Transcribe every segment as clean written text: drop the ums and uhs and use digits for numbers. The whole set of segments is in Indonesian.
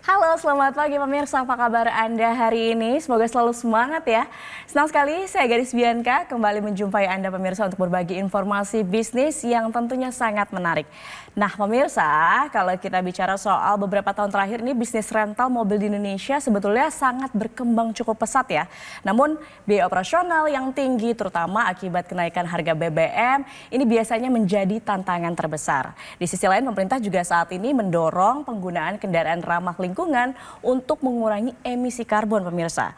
Halo, selamat pagi pemirsa. Apa kabar Anda hari ini? Semoga selalu semangat ya. Senang sekali saya Gadis Bianca kembali menjumpai Anda pemirsa untuk berbagi informasi bisnis yang tentunya sangat menarik. Nah pemirsa, kalau kita bicara soal beberapa tahun terakhir ini bisnis rental mobil di Indonesia sebetulnya sangat berkembang cukup pesat ya. Namun biaya operasional yang tinggi terutama akibat kenaikan harga BBM ini biasanya menjadi tantangan terbesar. Di sisi lain pemerintah juga saat ini mendorong penggunaan kendaraan ramah lingkungan untuk mengurangi emisi karbon pemirsa.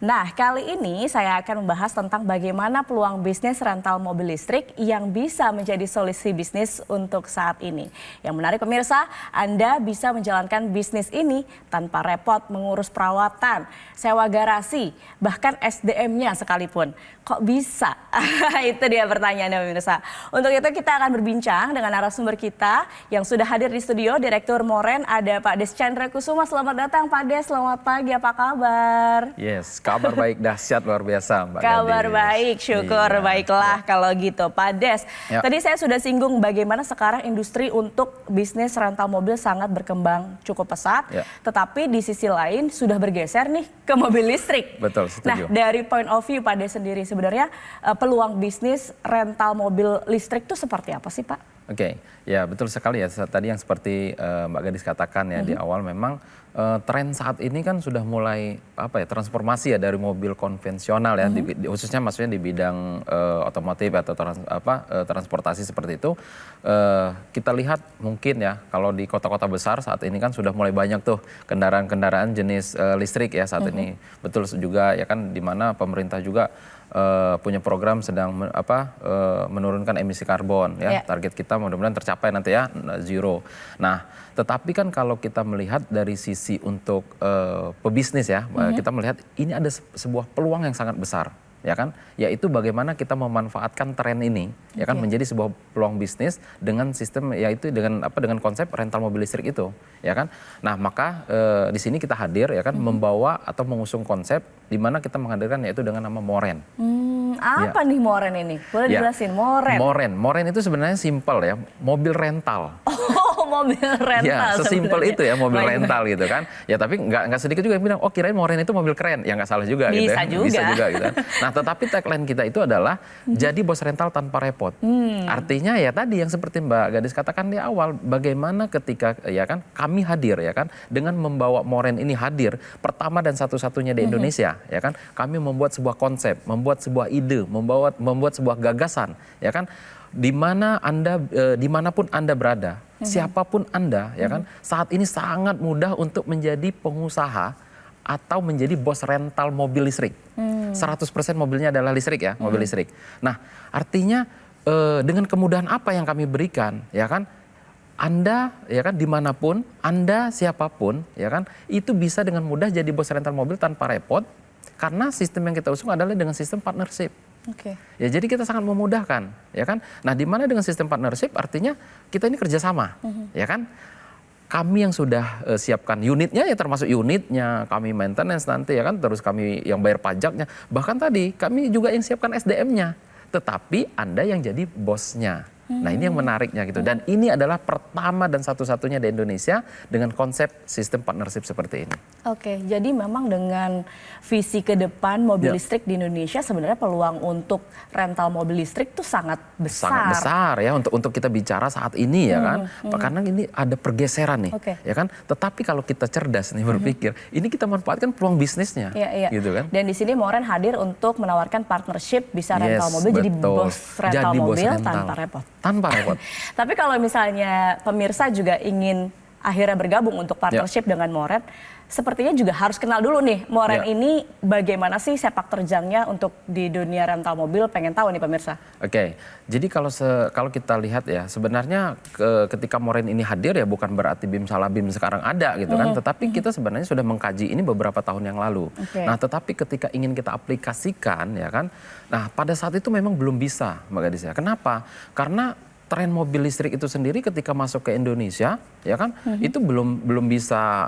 Nah, kali ini saya akan membahas tentang bagaimana peluang bisnis rental mobil listrik yang bisa menjadi solusi bisnis untuk saat ini. Yang menarik pemirsa, Anda bisa menjalankan bisnis ini tanpa repot mengurus perawatan, sewa garasi, bahkan SDM-nya sekalipun. Kok bisa? Itu dia pertanyaannya pemirsa. Untuk itu kita akan berbincang dengan narasumber kita yang sudah hadir di studio, Direktur Moren, ada Pak Des Chandra Kusuma. Selamat datang Pak Des, selamat pagi, apa kabar? Yes, kabar baik dahsyat luar biasa Mbak Kabar Gadis. baik, syukur. Iya, Baiklah ya. kalau gitu. Pak Des, Ya. tadi saya sudah singgung bagaimana sekarang industri untuk bisnis rental mobil sangat berkembang cukup pesat. Ya. Tetapi di sisi lain sudah bergeser nih ke mobil listrik. Betul, Nah, setuju. dari point of view Pak Des sendiri sebenarnya peluang bisnis rental mobil listrik itu seperti apa sih Pak? Oke, ya betul sekali ya. Tadi yang seperti Mbak Gadis katakan ya di awal memang tren saat ini kan sudah mulai transformasi ya dari mobil konvensional ya, khususnya maksudnya di bidang otomotif atau transportasi seperti itu. Kita lihat mungkin ya kalau di kota-kota besar saat ini kan sudah mulai banyak tuh kendaraan-kendaraan jenis listrik ya saat ini. Betul juga ya kan, di mana pemerintah juga punya program sedang menurunkan emisi karbon ya. Target kita mudah-mudahan tercapai nanti ya, zero. Nah, tetapi kan kalau kita melihat dari sisi untuk pebisnis ya, kita melihat ini ada sebuah peluang yang sangat besar ya kan, yaitu bagaimana kita memanfaatkan tren ini ya kan menjadi sebuah peluang bisnis dengan sistem, yaitu dengan konsep rental mobil listrik itu ya kan. Nah, maka di sini kita hadir ya kan, membawa atau mengusung konsep di mana kita menghadirkan yaitu dengan nama Moren. Apa nih Moren ini? Boleh dijelasin Moren? Moren itu sebenarnya simpel ya, mobil rental. Oh, mobil rental. Ya, sesimpel itu ya, mobil Baik. rental gitu kan. Ya tapi nggak sedikit juga yang bilang, oh kirain Moren itu mobil keren. Ya nggak salah juga gitu Bisa ya. juga. Bisa juga gitu kan. Nah, tetapi tagline kita itu adalah jadi bos rental tanpa repot. Artinya ya tadi yang seperti Mbak Gadis katakan di awal, bagaimana ketika ya kan kami hadir ya kan, dengan membawa Moren ini hadir pertama dan satu-satunya di Indonesia ya kan. Kami membuat sebuah konsep, membuat sebuah ide, membuat sebuah gagasan ya kan. Dimanapun Anda berada, siapapun Anda ya kan, saat ini sangat mudah untuk menjadi pengusaha atau menjadi bos rental mobil listrik. 100% mobilnya adalah listrik ya, mobil listrik. Nah, artinya dengan kemudahan apa yang kami berikan ya kan, Anda ya kan dimanapun, Anda siapapun ya kan, itu bisa dengan mudah jadi bos rental mobil tanpa repot, karena sistem yang kita usung adalah dengan sistem partnership. Oke. Ya, jadi kita sangat memudahkan, ya kan. Nah, di mana dengan sistem partnership artinya kita ini kerjasama, ya kan. Kami yang sudah siapkan unitnya ya, termasuk unitnya, kami maintenance nanti ya kan, terus kami yang bayar pajaknya, bahkan tadi kami juga yang siapkan SDM-nya. Tetapi Anda yang jadi bosnya. Nah, ini yang menariknya gitu. Dan ini adalah pertama dan satu-satunya di Indonesia dengan konsep sistem partnership seperti ini. Oke, jadi memang dengan visi ke depan mobil Ya. listrik di Indonesia sebenarnya peluang untuk rental mobil listrik itu sangat besar. Sangat besar ya untuk kita bicara saat ini ya kan. Karena ini ada pergeseran nih, Oke. ya kan. Tetapi kalau kita cerdas nih berpikir, ini kita manfaatkan peluang bisnisnya. Iya. Gitu kan. Dan di sini Moren hadir untuk menawarkan partnership bisa rental Yes, mobil jadi betul. bos rental Jadi bos mobil rental. tanpa repot. Tanpa repot. Tapi kalau misalnya pemirsa juga ingin akhirnya bergabung untuk partnership dengan Moren, sepertinya juga harus kenal dulu nih Moren Ya. ini bagaimana sih sepak terjangnya untuk di dunia rental mobil, pengen tahu nih pemirsa. Oke, jadi kalau kita lihat ya, sebenarnya ketika Moren ini hadir ya bukan berarti BIM Salabim sekarang ada gitu kan, tetapi kita sebenarnya sudah mengkaji ini beberapa tahun yang lalu. Oke. Nah, tetapi ketika ingin kita aplikasikan ya kan, nah pada saat itu memang belum bisa Mbak Gadis ya. Kenapa? Karena tren mobil listrik itu sendiri ketika masuk ke Indonesia ya kan, itu belum bisa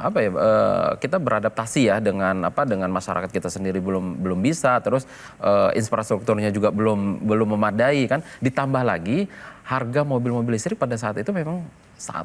kita beradaptasi ya dengan masyarakat kita sendiri, belum bisa, terus infrastrukturnya juga belum memadai kan, ditambah lagi harga mobil-mobil listrik pada saat itu memang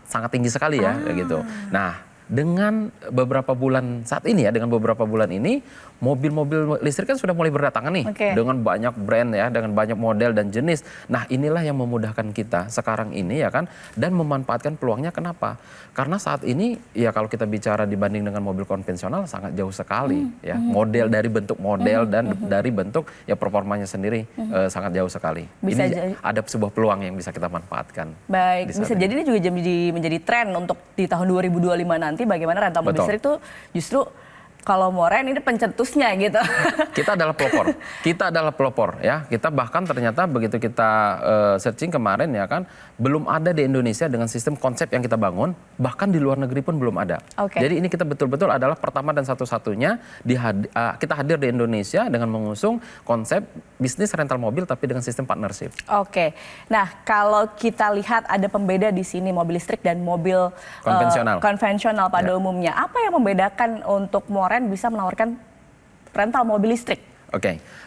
sangat tinggi sekali ya kayak gitu. Nah, dengan beberapa bulan saat ini ya, dengan beberapa bulan ini mobil-mobil listrik kan sudah mulai berdatangan nih dengan banyak brand ya, dengan banyak model dan jenis. Nah, inilah yang memudahkan kita sekarang ini ya kan, dan memanfaatkan peluangnya. Kenapa? Karena saat ini ya kalau kita bicara dibanding dengan mobil konvensional sangat jauh sekali ya. Model dari bentuk model dan dari bentuk ya performanya sendiri sangat jauh sekali. Ini ada sebuah peluang yang bisa kita manfaatkan. Baik, bisa jadi ini juga menjadi tren untuk di tahun 2025 nanti bagaimana rental mobil listrik itu justru kalau Moren ini pencetusnya gitu. Kita adalah pelopor. Kita adalah pelopor ya. Kita bahkan ternyata begitu kita searching kemarin ya kan, belum ada di Indonesia dengan sistem konsep yang kita bangun, bahkan di luar negeri pun belum ada. Jadi ini kita betul-betul adalah pertama dan satu-satunya kita hadir di Indonesia dengan mengusung konsep bisnis rental mobil tapi dengan sistem partnership. Nah, kalau kita lihat ada pembeda di sini mobil listrik dan mobil konvensional pada umumnya. Apa yang membedakan untuk Moren bisa menawarkan rental mobil listrik?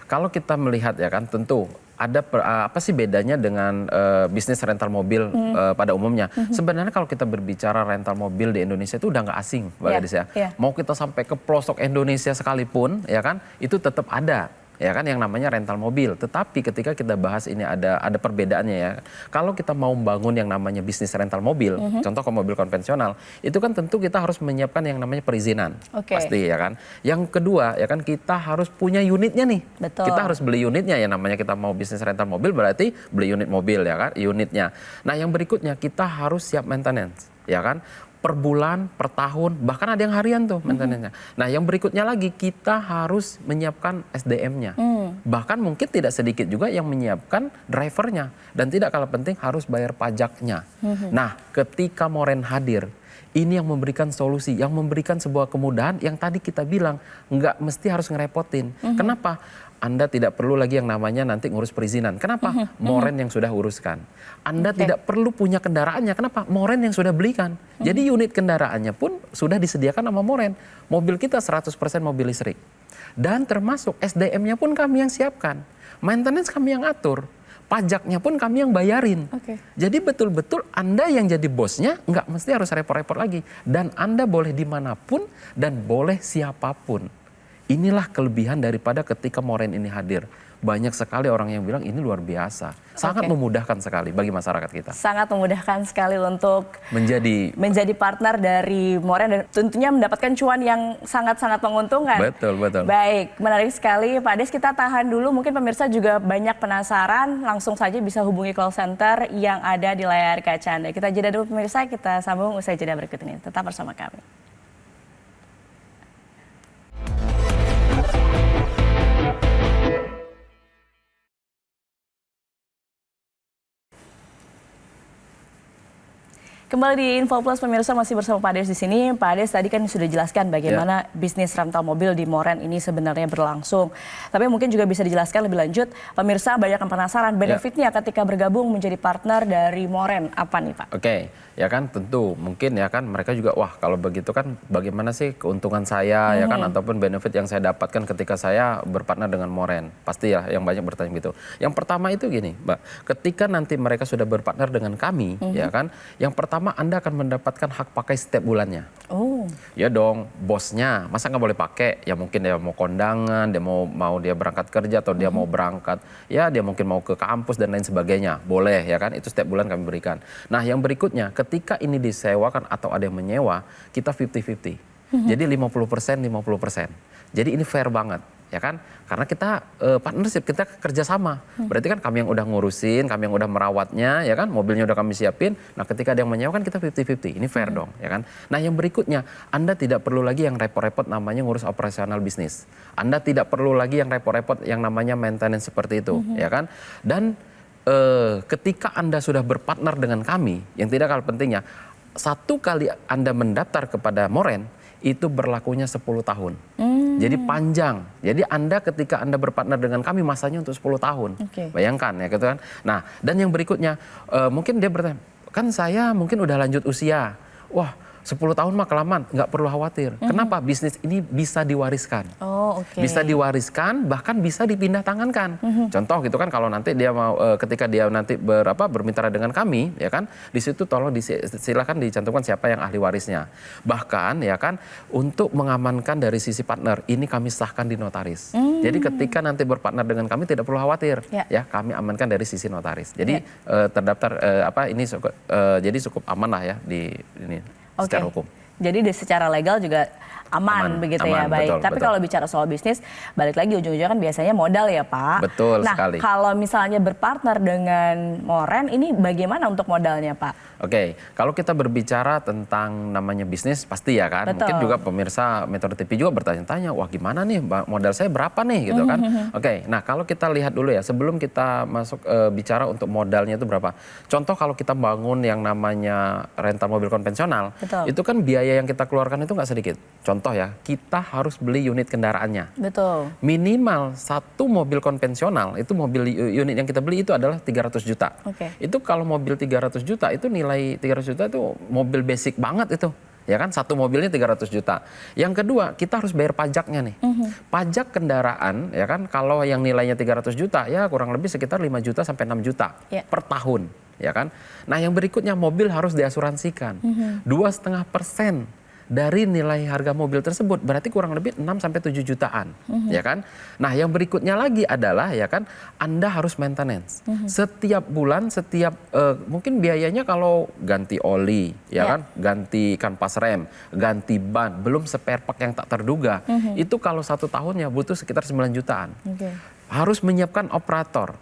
Kalau kita melihat ya kan, tentu ada apa sih bedanya dengan bisnis rental mobil pada umumnya. Sebenarnya kalau kita berbicara rental mobil di Indonesia itu udah nggak asing, Mbak Gadis ya. Mau kita sampai ke pelosok Indonesia sekalipun ya kan, itu tetap ada ya kan yang namanya rental mobil. Tetapi ketika kita bahas ini ada perbedaannya ya. Kalau kita mau membangun yang namanya bisnis rental mobil, contoh ke mobil konvensional, itu kan tentu kita harus menyiapkan yang namanya perizinan. Pasti ya kan. Yang kedua ya kan, kita harus punya unitnya nih. Kita harus beli unitnya ya, namanya kita mau bisnis rental mobil berarti beli unit mobil ya kan, unitnya. Nah, yang berikutnya kita harus siap maintenance ya kan. Per bulan, per tahun, bahkan ada yang harian tuh maintenance-nya. Nah, yang berikutnya lagi kita harus menyiapkan SDM-nya. Bahkan mungkin tidak sedikit juga yang menyiapkan drivernya. Dan tidak kalah penting harus bayar pajaknya. Nah, ketika Moren hadir, ini yang memberikan solusi, yang memberikan sebuah kemudahan yang tadi kita bilang nggak mesti harus ngerepotin. Kenapa? Anda tidak perlu lagi yang namanya nanti ngurus perizinan. Kenapa? Moren yang sudah uruskan. Anda tidak perlu punya kendaraannya. Kenapa? Moren yang sudah belikan. Jadi unit kendaraannya pun sudah disediakan sama Moren. Mobil kita 100% mobil listrik. Dan termasuk SDM-nya pun kami yang siapkan. Maintenance kami yang atur. Pajaknya pun kami yang bayarin. Jadi betul-betul Anda yang jadi bosnya nggak mesti harus repot-repot lagi. Dan Anda boleh dimanapun dan boleh siapapun. Inilah kelebihan daripada ketika Moren ini hadir. Banyak sekali orang yang bilang ini luar biasa. Sangat memudahkan sekali bagi masyarakat kita. Sangat memudahkan sekali untuk menjadi partner dari Moren dan tentunya mendapatkan cuan yang sangat-sangat menguntungkan. Betul. Baik, menarik sekali Pak Des, kita tahan dulu. Mungkin pemirsa juga banyak penasaran, langsung saja bisa hubungi call center yang ada di layar kaca Anda. Kita jeda dulu pemirsa, kita sambung usai jeda berikut ini. Tetap bersama kami. Kembali di Info Plus pemirsa, masih bersama Pak Des di sini. Pak Des tadi kan sudah jelaskan bagaimana bisnis rental mobil di Moren ini sebenarnya berlangsung. Tapi mungkin juga bisa dijelaskan lebih lanjut. Pemirsa banyak yang penasaran benefitnya ketika bergabung menjadi partner dari Moren. Apa nih Pak? Ya kan tentu mungkin ya kan mereka juga wah kalau begitu kan bagaimana sih keuntungan saya ya kan ataupun benefit yang saya dapatkan ketika saya berpartner dengan Moren. Pasti ya yang banyak bertanya gitu. Yang pertama itu gini Mbak, ketika nanti mereka sudah berpartner dengan kami ya kan, yang pertama Anda akan mendapatkan hak pakai setiap bulannya. Ya dong, bosnya masa nggak boleh pakai? Ya mungkin dia mau kondangan, dia mau dia berangkat kerja atau dia mau berangkat, ya dia mungkin mau ke kampus dan lain sebagainya. Boleh ya kan, itu setiap bulan kami berikan. Nah yang berikutnya, ketika ini disewakan atau ada yang menyewa, kita 50-50. Jadi 50%, 50%. Jadi ini fair banget. Ya kan, karena kita partnership, kita kerjasama. Berarti kan kami yang udah ngurusin, kami yang udah merawatnya, ya kan, mobilnya udah kami siapin. Nah, ketika ada yang menyewa kan kita 50-50, ini fair dong, ya kan. Nah, yang berikutnya, Anda tidak perlu lagi yang repot-repot namanya ngurus operasional bisnis. Anda tidak perlu lagi yang repot-repot yang namanya maintenance seperti itu, ya kan. Dan ketika Anda sudah berpartner dengan kami, yang tidak kalah pentingnya, satu kali Anda mendaftar kepada Moren, itu berlakunya 10 tahun. Jadi panjang. Jadi Anda ketika Anda berpartner dengan kami masanya untuk 10 tahun. Bayangkan ya gitu kan. Nah, dan yang berikutnya mungkin dia bertanya, kan saya mungkin udah lanjut usia. Wah, 10 tahun mah kelamaan, nggak perlu khawatir. Kenapa? Bisnis ini bisa diwariskan. Oh, oke. Bisa diwariskan, bahkan bisa dipindah tangankan. Contoh gitu kan, kalau nanti dia mau ketika dia nanti bermitra dengan kami, ya kan, di situ tolong silakan dicantumkan siapa yang ahli warisnya. Bahkan ya kan, untuk mengamankan dari sisi partner, ini kami sahkan di notaris. Jadi ketika nanti berpartner dengan kami tidak perlu khawatir, ya kami amankan dari sisi notaris. Jadi terdaftar jadi cukup aman lah ya di ini. Secara hukum. Jadi secara legal juga aman begitu ya, baik. Betul, tapi kalau bicara soal bisnis, balik lagi ujung-ujungnya kan biasanya modal ya Pak. Betul nah, sekali. Kalau misalnya berpartner dengan Moren, ini bagaimana untuk modalnya Pak? Oke, kalau kita berbicara tentang namanya bisnis pasti ya kan. Betul. Mungkin juga pemirsa Metro TV juga bertanya-tanya, wah gimana nih modal saya berapa nih gitu kan. Oke, nah kalau kita lihat dulu ya, sebelum kita masuk bicara untuk modalnya itu berapa. Contoh kalau kita bangun yang namanya rental mobil konvensional, Betul. itu kan biaya yang kita keluarkan itu nggak sedikit. Contoh ya, kita harus beli unit kendaraannya. Betul. Minimal satu mobil konvensional, itu mobil unit yang kita beli itu adalah 300 juta. Oke. Itu kalau mobil 300 juta itu nilai 300 juta itu mobil basic banget itu. Ya kan, satu mobilnya 300 juta. Yang kedua, kita harus bayar pajaknya nih. Pajak kendaraan, ya kan, kalau yang nilainya 300 juta, ya kurang lebih sekitar 5 juta sampai 6 juta per tahun. Ya kan. Nah yang berikutnya, mobil harus diasuransikan. 2,5% dari nilai harga mobil tersebut, berarti kurang lebih 6-7 jutaan, ya kan? Nah, yang berikutnya lagi adalah ya kan, Anda harus maintenance. Setiap bulan, mungkin biayanya kalau ganti oli, ya kan, ganti kanvas rem, ganti ban, belum spare part yang tak terduga, itu kalau 1 tahunnya butuh sekitar 9 jutaan. Harus menyiapkan operator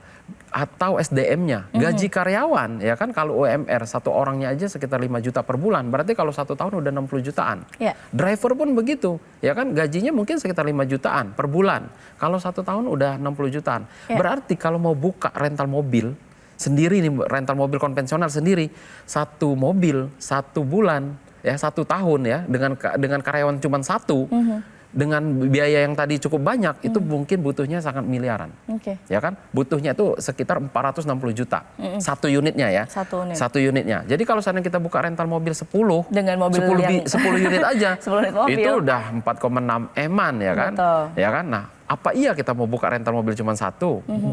atau SDM-nya, gaji karyawan, ya kan, kalau UMR satu orangnya aja sekitar 5 juta per bulan, berarti kalau 1 tahun udah 60 jutaan. Driver pun begitu, ya kan, gajinya mungkin sekitar 5 jutaan per bulan, kalau 1 tahun udah 60 jutaan. Berarti kalau mau buka rental mobil sendiri nih, rental mobil konvensional sendiri, 1 mobil 1 bulan, ya 1 tahun ya, dengan karyawan cuma 1, dengan biaya yang tadi cukup banyak, itu mungkin butuhnya sangat miliaran. Ya kan? Butuhnya itu sekitar 460 juta. Satu unitnya ya. Satu unitnya. Jadi kalau seandainya kita buka rental mobil 10, dengan mobil 10 unit aja, 10 unit mobil. itu udah 4,6 eman ya kan? Betul. Ya kan? Nah, apa iya kita mau buka rental mobil cuma 1?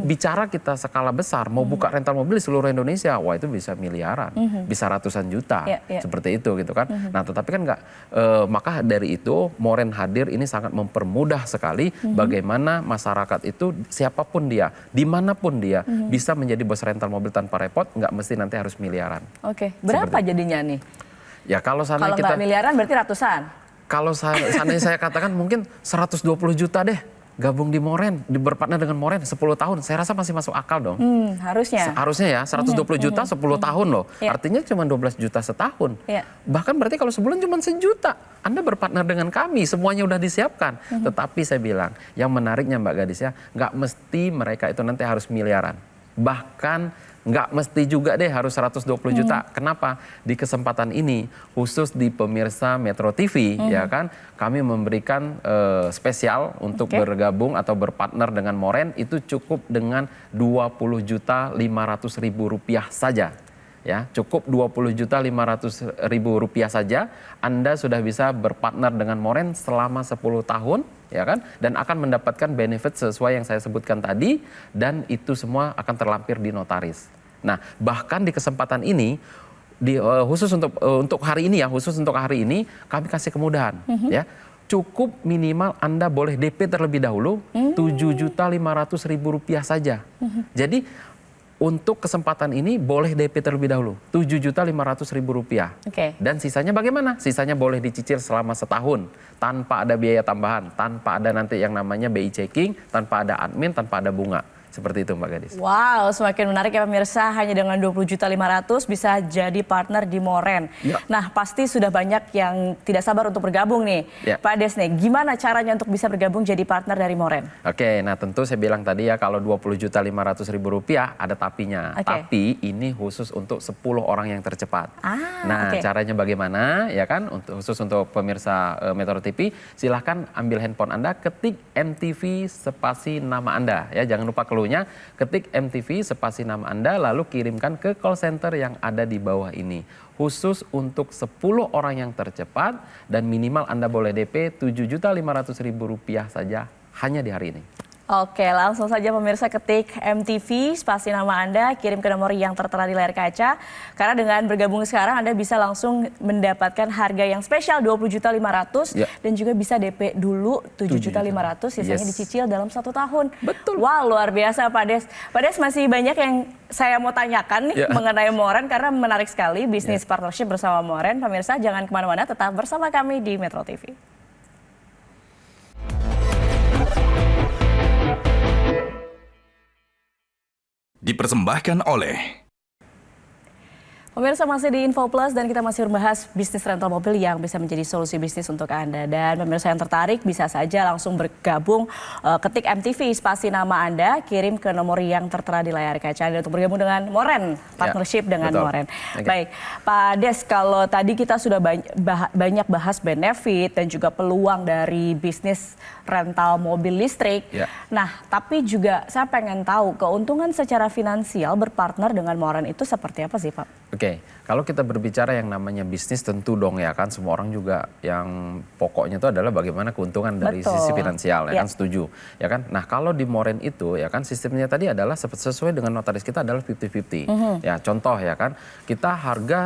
Bicara kita skala besar, mau buka rental mobil di seluruh Indonesia, wah itu bisa miliaran, bisa ratusan juta, seperti itu gitu kan. Nah tetapi kan nggak, maka dari itu Moren hadir ini sangat mempermudah sekali bagaimana masyarakat itu siapapun dia, dimanapun dia, bisa menjadi bos rental mobil tanpa repot, nggak mesti nanti harus miliaran. Berapa jadinya nih? Ya kalau nggak miliaran berarti ratusan? Kalau seandainya saya katakan mungkin 120 juta deh. Gabung di Moren, berpartner dengan Moren 10 tahun, saya rasa masih masuk akal dong. Harusnya. Harusnya ya, 120 juta 10 tahun loh. Artinya cuma 12 juta setahun. Bahkan berarti kalau sebulan cuma 1 juta. Anda berpartner dengan kami, semuanya udah disiapkan. Tetapi saya bilang, yang menariknya Mbak Gadis ya, nggak mesti mereka itu nanti harus miliaran. Bahkan nggak mesti juga deh harus 120 juta. Kenapa? Di kesempatan ini, khusus di pemirsa Metro TV, ya kan, kami memberikan spesial untuk bergabung atau berpartner dengan Moren, itu cukup dengan 20.500.000 rupiah saja. Ya, cukup 20.500.000 rupiah saja, Anda sudah bisa berpartner dengan Moren selama 10 tahun, ya kan, dan akan mendapatkan benefit sesuai yang saya sebutkan tadi, dan itu semua akan terlampir di notaris. Nah, bahkan di kesempatan ini, khusus untuk hari ini ya, kami kasih kemudahan, ya. Cukup minimal Anda boleh DP terlebih dahulu 7.500.000 rupiah saja. Jadi untuk kesempatan ini boleh DP terlebih dahulu 7.500.000 rupiah. Dan sisanya bagaimana? Sisanya boleh dicicil selama setahun tanpa ada biaya tambahan, tanpa ada nanti yang namanya BI checking, tanpa ada admin, tanpa ada bunga. Seperti itu Mbak Gadis. Wow, semakin menarik ya pemirsa, hanya dengan 20.500.000 bisa jadi partner di Moren. Nah, pasti sudah banyak yang tidak sabar untuk bergabung nih. Pak Des nih, gimana caranya untuk bisa bergabung jadi partner dari Moren? Oke, nah tentu saya bilang tadi ya, kalau 20.500.000 rupiah ada tapinya. Tapi ini khusus untuk 10 orang yang tercepat. Caranya bagaimana? Ya kan, khusus untuk pemirsa Metro TV, silahkan ambil handphone Anda, ketik MTV spasi nama Anda. Ya, jangan lupa keluar clue-nya ketik MTV spasi nama Anda lalu kirimkan ke call center yang ada di bawah ini. Khusus untuk 10 orang yang tercepat dan minimal Anda boleh DP Rp7.500.000 saja hanya di hari ini. Oke, langsung saja pemirsa ketik MTV, spasi nama Anda, kirim ke nomor yang tertera di layar kaca. Karena dengan bergabung sekarang Anda bisa langsung mendapatkan harga yang spesial Rp20.500.000 dan juga bisa DP dulu Rp7.500.000, sisanya dicicil dalam 1 tahun. Betul. Wah, luar biasa Pak Des. Pak Des, masih banyak yang saya mau tanyakan nih mengenai Moren karena menarik sekali bisnis partnership bersama Moren. Pemirsa jangan kemana-mana, tetap bersama kami di Metro TV. Dipersembahkan oleh Pemirsa masih di Info Plus dan kita masih membahas bisnis rental mobil yang bisa menjadi solusi bisnis untuk Anda. Dan pemirsa yang tertarik bisa saja langsung bergabung, ketik MTV spasi nama Anda, kirim ke nomor yang tertera di layar kaca Anda untuk bergabung dengan Moren, partnership dengan Moren. Baik, Pak Des, kalau tadi kita sudah banyak bahas benefit dan juga peluang dari bisnis rental mobil listrik. Nah, tapi juga saya pengen tahu keuntungan secara finansial berpartner dengan Moren itu seperti apa sih, Pak? Oke, kalau kita berbicara yang namanya bisnis tentu dong ya kan semua orang juga yang pokoknya itu adalah bagaimana keuntungan dari sisi finansial ya kan, setuju ya kan. Nah kalau di Moren itu ya kan sistemnya tadi adalah sesuai dengan notaris kita adalah 50-50. Ya contoh ya kan kita harga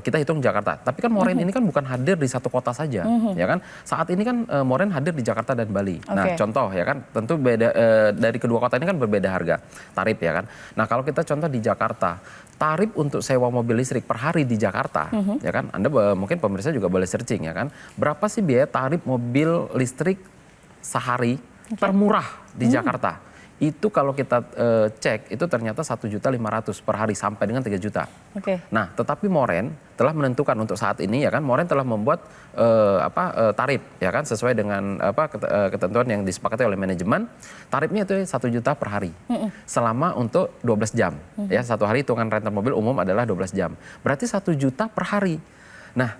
kita hitung Jakarta, tapi kan Moren ini kan bukan hadir di satu kota saja ya kan. Saat ini kan Moren hadir di Jakarta dan Bali. Nah contoh ya kan tentu beda dari kedua kota ini kan berbeda harga tarif ya kan. Nah kalau kita contoh di Jakarta, tarif untuk sewa mobil listrik per hari di Jakarta, ya kan? Anda mungkin pemirsa juga boleh searching ya kan? Berapa sih biaya tarif mobil listrik sehari termurah di Jakarta? Itu kalau kita cek itu ternyata Rp1.500.000 per hari sampai dengan 3 juta. Nah, tetapi Moren telah menentukan untuk saat ini ya kan Moren telah membuat tarif ya kan sesuai dengan ketentuan yang disepakati oleh manajemen. Tarifnya itu 1 juta per hari. Selama untuk 12 jam. Ya, satu hari hitungan rental mobil umum adalah 12 jam. Berarti 1 juta per hari. Nah,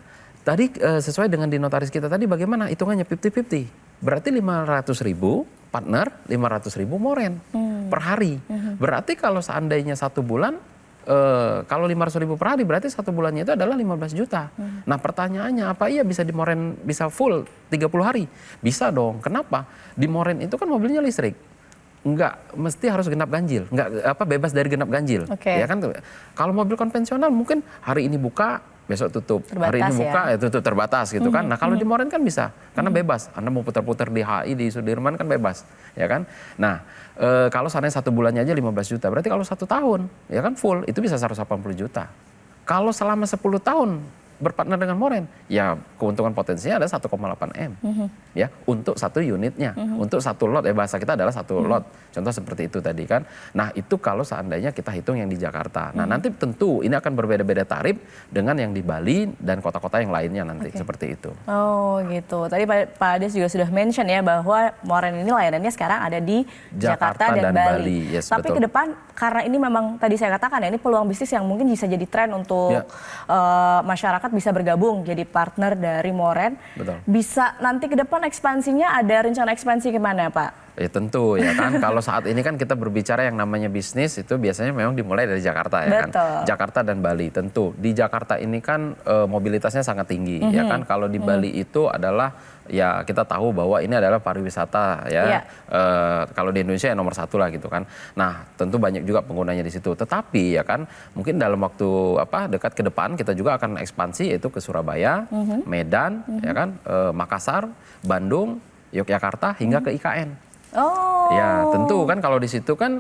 tadi sesuai dengan di notaris kita tadi bagaimana hitungannya 50-50. Berarti 500.000 partner, 500.000 Moren per hari. Berarti kalau seandainya 1 bulan, kalau 500.000 per hari berarti 1 bulannya itu adalah 15 juta. Nah pertanyaannya apa iya bisa di Moren bisa full 30 hari? Bisa dong. Kenapa? Di Moren itu kan mobilnya listrik. Enggak mesti harus genap ganjil, enggak bebas dari genap ganjil. Ya kan kalau mobil konvensional mungkin hari ini buka besok tutup, hari ini buka ya tutup terbatas gitu kan. Nah kalau di Moren kan bisa karena bebas. Anda mau putar-putar di HI di Sudirman kan bebas, ya kan. Nah kalau seandainya 1 bulannya aja 15 juta, berarti kalau 1 tahun ya kan full itu bisa 180 juta. Kalau selama 10 tahun berpartner dengan Moren, ya keuntungan potensinya ada 1,8 M, ya untuk 1 unitnya, untuk 1 lot ya bahasa kita adalah 1 lot, contoh seperti itu tadi kan. Nah itu kalau seandainya kita hitung yang di Jakarta. Nah nanti tentu ini akan berbeda-beda tarif dengan yang di Bali dan kota-kota yang lainnya nanti seperti itu. Oh gitu. Tadi Pak Ades juga sudah mention ya bahwa Moren ini layanannya sekarang ada di Jakarta dan Bali. Yes, tapi ke depan karena ini memang tadi saya katakan ya ini peluang bisnis yang mungkin bisa jadi tren untuk masyarakat bisa bergabung jadi partner dari Moren. Bisa nanti ke depan ekspansinya ada rencana ekspansi kemana Pak? Ya tentu ya kan kalau saat ini kan kita berbicara yang namanya bisnis itu biasanya memang dimulai dari Jakarta ya kan. Jakarta dan Bali tentu. Di Jakarta ini kan mobilitasnya sangat tinggi ya kan. Kalau di Bali itu adalah ya kita tahu bahwa ini adalah pariwisata ya. Kalau di Indonesia ya nomor 1 lah gitu kan. Nah tentu banyak juga penggunanya di situ. Tetapi ya kan mungkin dalam waktu dekat ke depan kita juga akan ekspansi yaitu ke Surabaya, Medan, ya kan, Makassar, Bandung, Yogyakarta hingga ke IKN. Ya tentu kan kalau di situ kan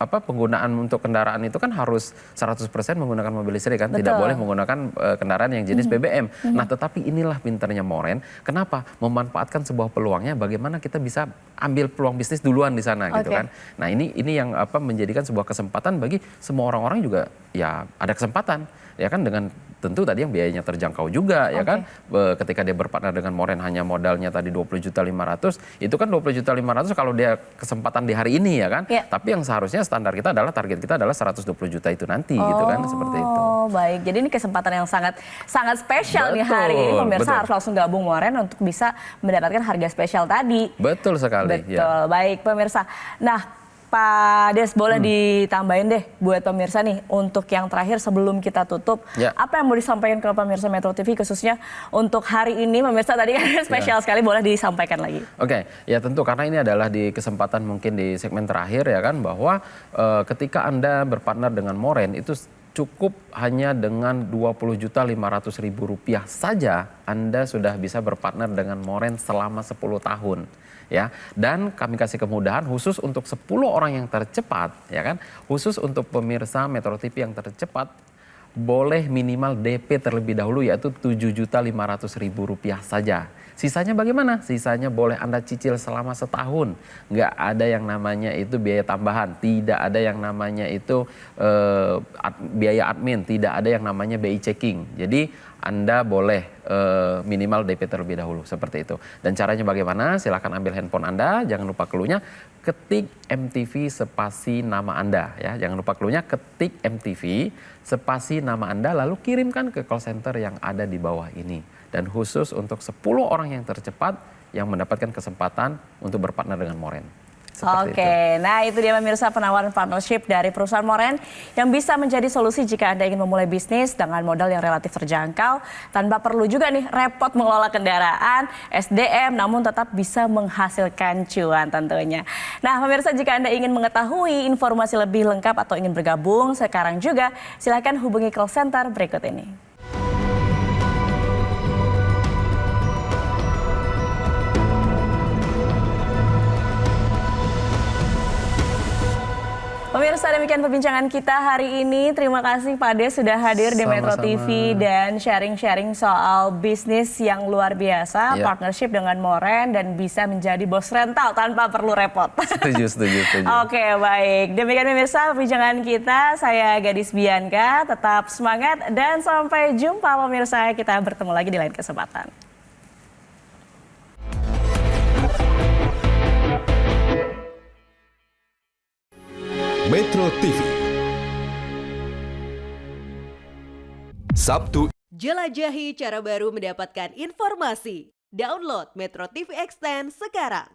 penggunaan untuk kendaraan itu kan harus 100% menggunakan mobil listrik kan, tidak boleh menggunakan kendaraan yang jenis BBM. Nah tetapi inilah pinternya Moren, kenapa? Memanfaatkan sebuah peluangnya, bagaimana kita bisa ambil peluang bisnis duluan di sana gitu kan. Nah ini yang menjadikan sebuah kesempatan bagi semua orang-orang juga ya ada kesempatan ya kan dengan tentu tadi yang biayanya terjangkau juga ya kan. Ketika dia berpartner dengan Moren hanya modalnya tadi 20.500.000, itu kan 20.500.000 kalau dia kesempatan di hari ini ya kan. Tapi yang seharusnya standar kita adalah target kita adalah 120 juta itu nanti gitu kan, seperti itu. Oh baik, jadi ini kesempatan yang sangat spesial nih hari ini. Pemirsa harus langsung gabung Moren untuk bisa mendapatkan harga spesial tadi. Betul sekali. Betul, baik pemirsa. Nah Pak Des, boleh ditambahin deh buat pemirsa nih untuk yang terakhir sebelum kita tutup. Ya. Apa yang mau disampaikan ke pemirsa Metro TV khususnya untuk hari ini? Pemirsa tadi kan spesial sekali, boleh disampaikan lagi. Oke, ya tentu karena ini adalah di kesempatan mungkin di segmen terakhir ya kan, bahwa ketika Anda berpartner dengan Moren itu cukup hanya dengan Rp20.500.000 saja Anda sudah bisa berpartner dengan Moren selama 10 tahun. Ya, dan kami kasih kemudahan khusus untuk 10 orang yang tercepat, ya kan, khusus untuk pemirsa Metro TV yang tercepat, boleh minimal DP terlebih dahulu yaitu Rp7.500.000 saja. Sisanya bagaimana? Sisanya boleh Anda cicil selama setahun. Nggak ada yang namanya itu biaya tambahan, tidak ada yang namanya itu biaya admin, tidak ada yang namanya BI checking. Jadi Anda boleh minimal DP terlebih dahulu seperti itu. Dan caranya bagaimana? Silakan ambil handphone Anda, jangan lupa clue-nya, ketik MTV spasi nama Anda ya. Jangan lupa clue-nya, ketik MTV spasi nama Anda lalu kirimkan ke call center yang ada di bawah ini. Dan khusus untuk 10 orang yang tercepat yang mendapatkan kesempatan untuk berpartner dengan Moren. Oke, nah itu dia pemirsa penawaran partnership dari perusahaan Moren yang bisa menjadi solusi jika Anda ingin memulai bisnis dengan modal yang relatif terjangkau tanpa perlu juga nih repot mengelola kendaraan, SDM, namun tetap bisa menghasilkan cuan tentunya. Nah pemirsa, jika Anda ingin mengetahui informasi lebih lengkap atau ingin bergabung sekarang juga, silakan hubungi call center berikut ini. Pemirsa, demikian perbincangan kita hari ini. Terima kasih Pak Des sudah hadir di Metro TV dan sharing-sharing soal bisnis yang luar biasa, partnership dengan Moren dan bisa menjadi bos rental tanpa perlu repot. Setuju. Oke, baik. Demikian pemirsa perbincangan kita. Saya Gadis Bianca, tetap semangat dan sampai jumpa pemirsa. Kita bertemu lagi di lain kesempatan. Metro TV. Sabtu. Jelajahi cara baru mendapatkan informasi. Download Metro TV Extend sekarang.